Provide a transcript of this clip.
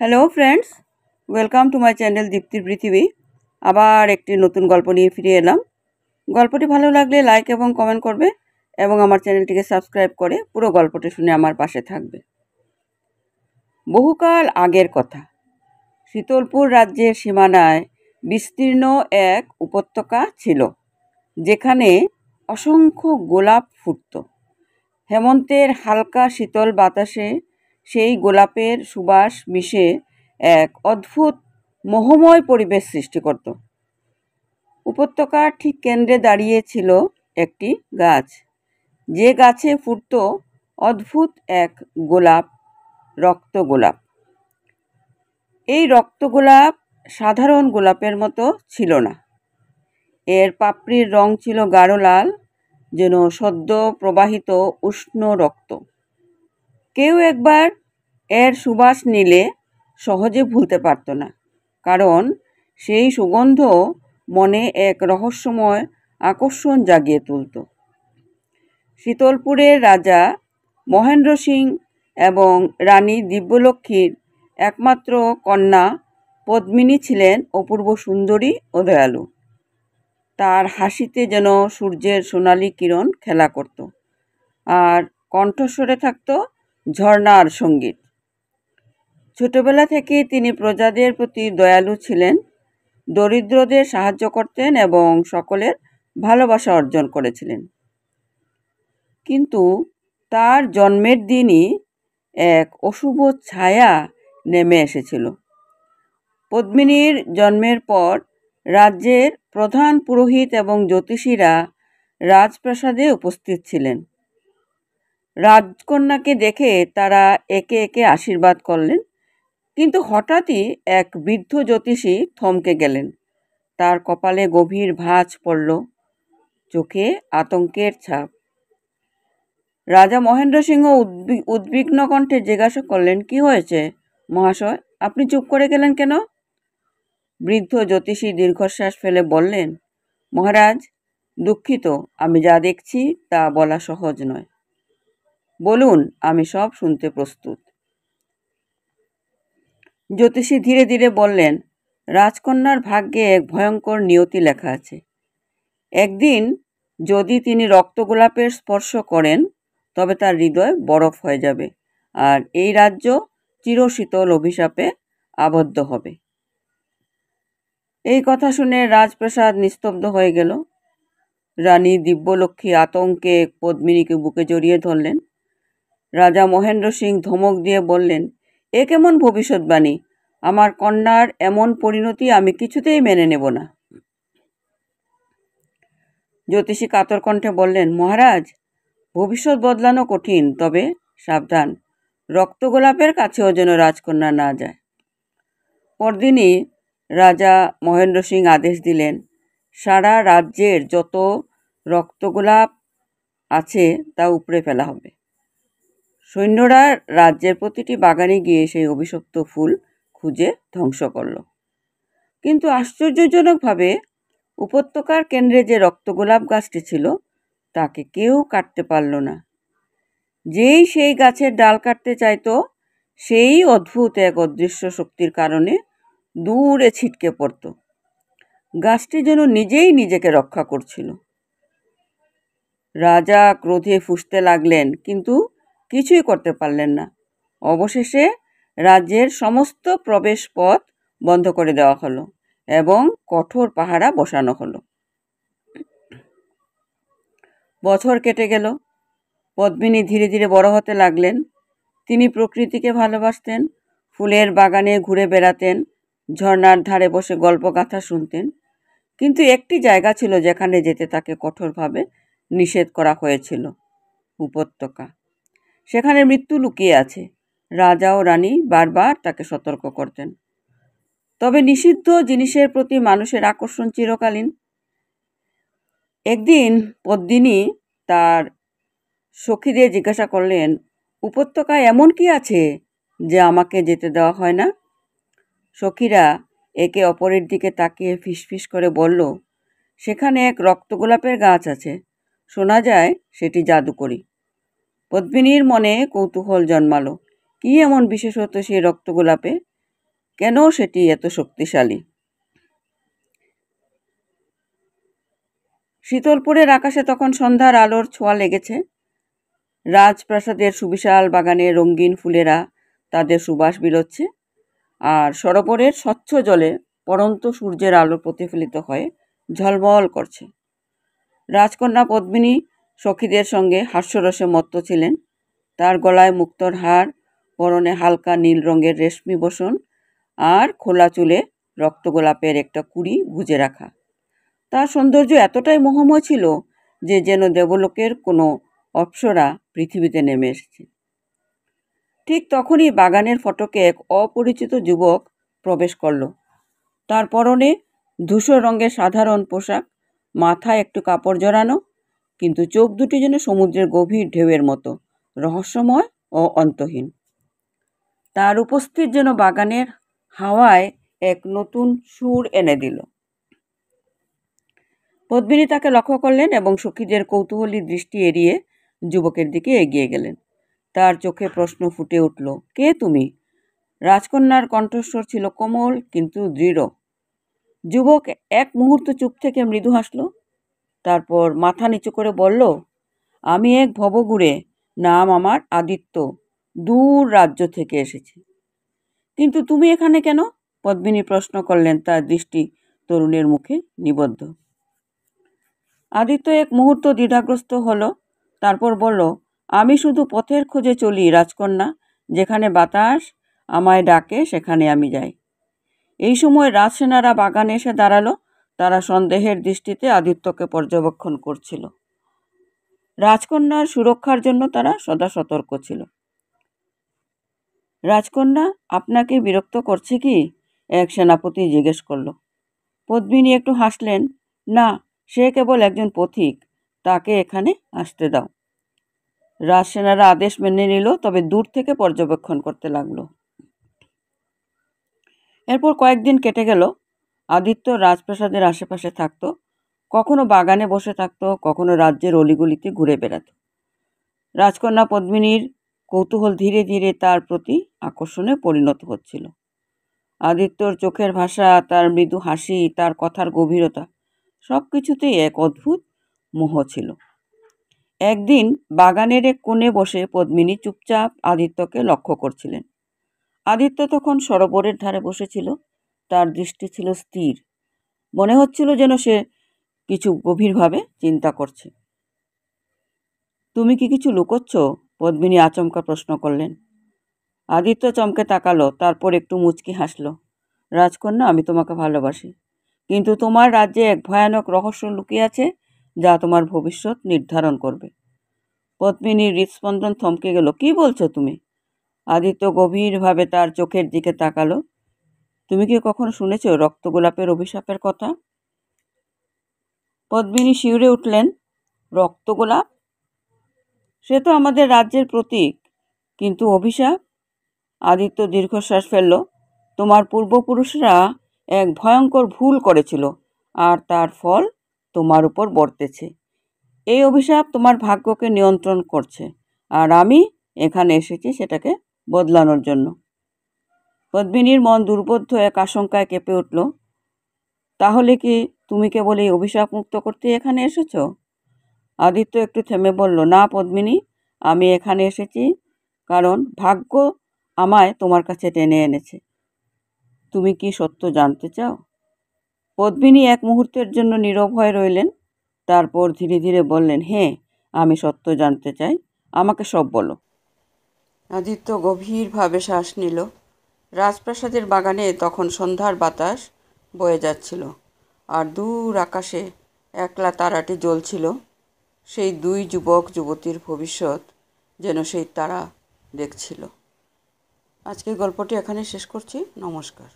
Hello friends, welcome to my channel দীপ্তির পৃথিবী। আবার একটি নতুন গল্প নিয়ে ফিরে এলাম। গল্পটি ভালো লাগলে লাইক এবং কমেন্ট করবে এবং আমার চ্যানেলটিকে সাবস্ক্রাইব করে পুরো গল্পটি শুনে আমার পাশে থাকবে। বহুকাল আগের কথা, শীতলপুর রাজ্যের সীমানায় বিস্তীর্ণ এক উপত্যকা ছিল, যেখানে অসংখ্য গোলাপ ফুটত। হেমন্তের হালকা শীতল বাতাসে সেই গোলাপের সুবাস মিশে এক অদ্ভুত মোহময় পরিবেশ সৃষ্টি করত। উপত্যকার ঠিক কেন্দ্রে দাঁড়িয়ে ছিল একটি গাছ, যে গাছে ফুটত অদ্ভুত এক গোলাপ, রক্তগোলাপ। এই রক্তগোলাপ সাধারণ গোলাপের মতো ছিল না। এর পাপড়ির রং ছিল গাঢ় লাল, যেন সদ্য প্রবাহিত উষ্ণ রক্ত। কেউ একবার এর সুবাস নিলে সহজে ভুলতে পারত না, কারণ সেই সুগন্ধ মনে এক রহস্যময় আকর্ষণ জাগিয়ে তুলত। শীতলপুরের রাজা মহেন্দ্র সিং এবং রানী দিব্যলক্ষ্মীর একমাত্র কন্যা পদ্মিনী ছিলেন অপূর্ব সুন্দরী ও দয়ালু। তার হাসিতে যেন সূর্যের সোনালি কিরণ খেলা করত, আর কণ্ঠস্বরে থাকত ঝর্ণার সঙ্গীত। ছোটবেলা থেকে তিনি প্রজাদের প্রতি দয়ালু ছিলেন, দরিদ্রদের সাহায্য করতেন এবং সকলের ভালোবাসা অর্জন করেছিলেন। কিন্তু তার জন্মের দিনই এক অশুভ ছায়া নেমে এসেছিল। পদ্মিনীর জন্মের পর রাজ্যের প্রধান পুরোহিত এবং জ্যোতিষীরা রাজপ্রাসাদে উপস্থিত ছিলেন। রাজকন্যাকে দেখে তারা একে একে আশীর্বাদ করলেন, কিন্তু হঠাৎই এক বৃদ্ধ জ্যোতিষী থমকে গেলেন। তার কপালে গভীর ভাঁজ পড়ল, চোখে আতঙ্কের ছাপ। রাজা মহেন্দ্র সিংহ উদ্বিগ্ন কণ্ঠে জিজ্ঞাসা করলেন, কি হয়েছে মহাশয়, আপনি চুপ করে গেলেন কেন? বৃদ্ধ জ্যোতিষী দীর্ঘশ্বাস ফেলে বললেন, মহারাজ, দুঃখিত, আমি যা দেখছি তা বলা সহজ নয়। বলুন, আমি সব শুনতে প্রস্তুত। জ্যোতিষী ধীরে ধীরে বললেন, রাজকন্যার ভাগ্যে এক ভয়ঙ্কর নিয়তি লেখা আছে। একদিন যদি তিনি রক্তগোলাপের স্পর্শ করেন, তবে তার হৃদয় বরফ হয়ে যাবে, আর এই রাজ্য চিরশীতল অভিশাপে আবদ্ধ হবে। এই কথা শুনে রাজপ্রাসাদ নিস্তব্ধ হয়ে গেল। রানী দিব্যলক্ষ্মী আতঙ্কে পদ্মিনীকে বুকে জড়িয়ে ধরলেন। রাজা মহেন্দ্র সিং ধমক দিয়ে বললেন, এ কেমন ভবিষ্যৎবাণী? আমার কন্যার এমন পরিণতি আমি কিছুতেই মেনে নেব না। জ্যোতিষী কাতর কণ্ঠে বললেন, মহারাজ, ভবিষ্যৎ বদলানো কঠিন, তবে সাবধান, রক্তগোলাপের কাছেও যেন রাজকন্যা না যায়। পরদিনই রাজা মহেন্দ্র সিং আদেশ দিলেন, সারা রাজ্যের যত রক্তগোলাপ আছে তা উপড়ে ফেলা হবে। সৈন্যরা রাজ্যের প্রতিটি বাগানে গিয়ে সেই অভিশপ্ত ফুল খুঁজে ধ্বংস করল। কিন্তু আশ্চর্যজনকভাবে উপত্যকার কেন্দ্রে যে রক্তগোলাপ গাছটি ছিল, তাকে কেউ কাটতে পারল না। যেই সেই গাছের ডাল কাটতে চাইতো, সেই অদ্ভুত এক অদৃশ্য শক্তির কারণে দূরে ছিটকে পড়ত। গাছটি যেন নিজেই নিজেকে রক্ষা করছিল। রাজা ক্রোধে ফুঁসতে লাগলেন, কিন্তু কিছুই করতে পারলেন না। অবশেষে রাজ্যের সমস্ত প্রবেশ পথ বন্ধ করে দেওয়া হলো এবং কঠোর পাহারা বসানো হলো। বছর কেটে গেল। পদ্মিনী ধীরে ধীরে বড় হতে লাগলেন। তিনি প্রকৃতিকে ভালোবাসতেন, ফুলের বাগানে ঘুরে বেড়াতেন, ঝর্ণার ধারে বসে গল্পগাথা শুনতেন। কিন্তু একটি জায়গা ছিল যেখানে যেতে তাকে কঠোরভাবে নিষেধ করা হয়েছিল, উপত্যকা। সেখানে মৃত্যু লুকিয়ে আছে। রাজা ও রানী বারবার তাকে সতর্ক করতেন। তবে নিষিদ্ধ জিনিসের প্রতি মানুষের আকর্ষণ চিরকালীন। একদিন পদ্মিনী তার সখীদের জিজ্ঞাসা করলেন, উপত্যকায় এমন কি আছে যে আমাকে যেতে দেওয়া হয় না? সখীরা একে অপরের দিকে তাকিয়ে ফিসফিস করে বলল, সেখানে এক রক্তগোলাপের গাছ আছে, শোনা যায় সেটি জাদুকরী। পদ্মিনীর মনে কৌতূহল জন্মালো, কি এমন বিশেষত্ব সেই রক্তগোলাপে কেন সেটি এত শক্তিশালী? শীতলপুরের আকাশে তখন সন্ধ্যার আলোর ছোঁয়া লেগেছে। রাজপ্রাসাদের সুবিশাল বাগানে রঙিন ফুলেরা তাদের সুবাস বিলোচ্ছে, আর সরোবরের স্বচ্ছ জলে পড়ন্ত সূর্যের আলো প্রতিফলিত হয়ে ঝলমল করছে। রাজকন্যা পদ্মিনী সখীদের সঙ্গে হাস্যরসে মত্ত ছিলেন। তার গলায় মুক্তোর হার, পরনে হালকা নীল রঙের রেশমি বসন, আর খোলা চুলে রক্তগোলাপের একটা কুড়ি গুজে রাখা। তার সৌন্দর্য এতটাই মোহময় ছিল যে যেন দেবলোকের কোনো অপ্সরা পৃথিবীতে নেমে এসেছে। ঠিক তখনই বাগানের ফটকে এক অপরিচিত যুবক প্রবেশ করল। তার পরনে ধূসর রঙের সাধারণ পোশাক, মাথায় একটু কাপড় জড়ানো, কিন্তু চোখ দুটি যেন সমুদ্রের গভীর ঢেউয়ের মতো রহস্যময় ও অন্তহীন। তার উপস্থিত যেন বাগানের হাওয়ায় এক নতুন সুর এনে দিল। পদ্মিনী তাকে লক্ষ্য করলেন এবং সখীদের কৌতূহলী দৃষ্টি এড়িয়ে যুবকের দিকে এগিয়ে গেলেন। তার চোখে প্রশ্ন ফুটে উঠল, কে তুমি? রাজকন্যার কণ্ঠস্বর ছিল কোমল কিন্তু দৃঢ়। যুবক এক মুহূর্ত চুপ থেকে মৃদু হাসল, তারপর মাথা নিচু করে বলল, আমি এক ভবঘুরে, নাম আমার আদিত্য, দূর রাজ্য থেকে এসেছি। কিন্তু তুমি এখানে কেন? পদ্মিনী প্রশ্ন করলেন, তার দৃষ্টি তরুণের মুখে নিবদ্ধ। আদিত্য এক মুহূর্ত দ্বিধাগ্রস্ত হলো, তারপর বলল, আমি শুধু পথের খোঁজে চলি রাজকন্যা, যেখানে বাতাস আমায় ডাকে সেখানে আমি যাই। এই সময় রাজসেনারা বাগানে এসে দাঁড়ালো। তারা সন্দেহের দৃষ্টিতে আদিত্যকে পর্যবেক্ষণ করছিল। রাজকন্যার সুরক্ষার জন্য তারা সদা সতর্ক ছিল। রাজকন্যা, আপনাকে বিরক্ত করছে কি? এক সেনাপতি জিজ্ঞেস করল। পদ্মিনী একটু হাসলেন, না, সে কেবল একজন পথিক, তাকে এখানে আসতে দাও। রাজসেনারা আদেশ মেনে নিল, তবে দূর থেকে পর্যবেক্ষণ করতে লাগলো। এরপর কয়েকদিন কেটে গেল। আদিত্য রাজপ্রাসাদের আশেপাশে থাকত, কখনো বাগানে বসে থাকত, কখনো রাজ্যের অলিগলিতে ঘুরে বেড়াত। রাজকন্যা পদ্মিনীর কৌতূহল ধীরে ধীরে তার প্রতি আকর্ষণে পরিণত হচ্ছিল। আদিত্যর চোখের ভাষা, তার মৃদু হাসি, তার কথার গভীরতা, সব কিছুতেই এক অদ্ভুত মোহ ছিল। একদিন বাগানের এক কোণে বসে পদ্মিনী চুপচাপ আদিত্যকে লক্ষ্য করছিলেন। আদিত্য তখন সরোবরের ধারে বসেছিল। তার দৃষ্টি ছিল স্থির, মনে হচ্ছিল যেন সে কিছু গভীরভাবে চিন্তা করছে। তুমি কি কিছু লুকোচ্ছ? পদ্মিনী আচমকা প্রশ্ন করলেন। আদিত্য চমকে তাকালো, তারপর একটু মুচকি হাসল। রাজকন্যা, আমি তোমাকে ভালোবাসি, কিন্তু তোমার রাজ্যে এক ভয়ানক রহস্য লুকিয়ে আছে যা তোমার ভবিষ্যৎ নির্ধারণ করবে। পদ্মিনীর হৃদস্পন্দন থমকে গেল। কি বলছো তুমি? আদিত্য গভীরভাবে তার চোখের দিকে তাকালো। তুমি কি কখনো শুনেছ রক্তগোলাপের অভিশাপের কথা? পদ্মিনী শিউরে উঠলেন। রক্তগোলাপ? সে তো আমাদের রাজ্যের প্রতীক, কিন্তু অভিশাপ? আদিত্য দীর্ঘশ্বাস ফেলল। তোমার পূর্বপুরুষরা এক ভয়ঙ্কর ভুল করেছিল, আর তার ফল তোমার উপর বর্তেছে। এই অভিশাপ তোমার ভাগ্যকে নিয়ন্ত্রণ করছে, আর আমি এখানে এসেছি সেটাকে বদলানোর জন্য। পদ্মিনীর মন দুর্বোধ্য এক আশঙ্কায় কেঁপে উঠল। তাহলে কি তুমি কেবল এই অভিশাপ মুক্ত করতে এখানে এসেছো? আদিত্য একটু থেমে বলল, না পদ্মিনী, আমি এখানে এসেছি কারণ ভাগ্য আমায় তোমার কাছে টেনে এনেছে। তুমি কি সত্য জানতে চাও? পদ্মিনী এক মুহূর্তের জন্য নীরব হয়ে রইলেন, তারপর ধীরে ধীরে বললেন, হ্যাঁ, আমি সত্য জানতে চাই, আমাকে সব বলো। আদিত্য গভীরভাবে শ্বাস নিল। রাজপ্রাসাদের বাগানে তখন সন্ধ্যার বাতাস বয়ে যাচ্ছিল, আর দূর আকাশে একলা তারাটি জ্বলছিল। সেই দুই যুবক যুবতীর ভবিষ্যৎ যেন সেই তারা দেখছিল। আজকের গল্পটি এখানে শেষ করছি। নমস্কার।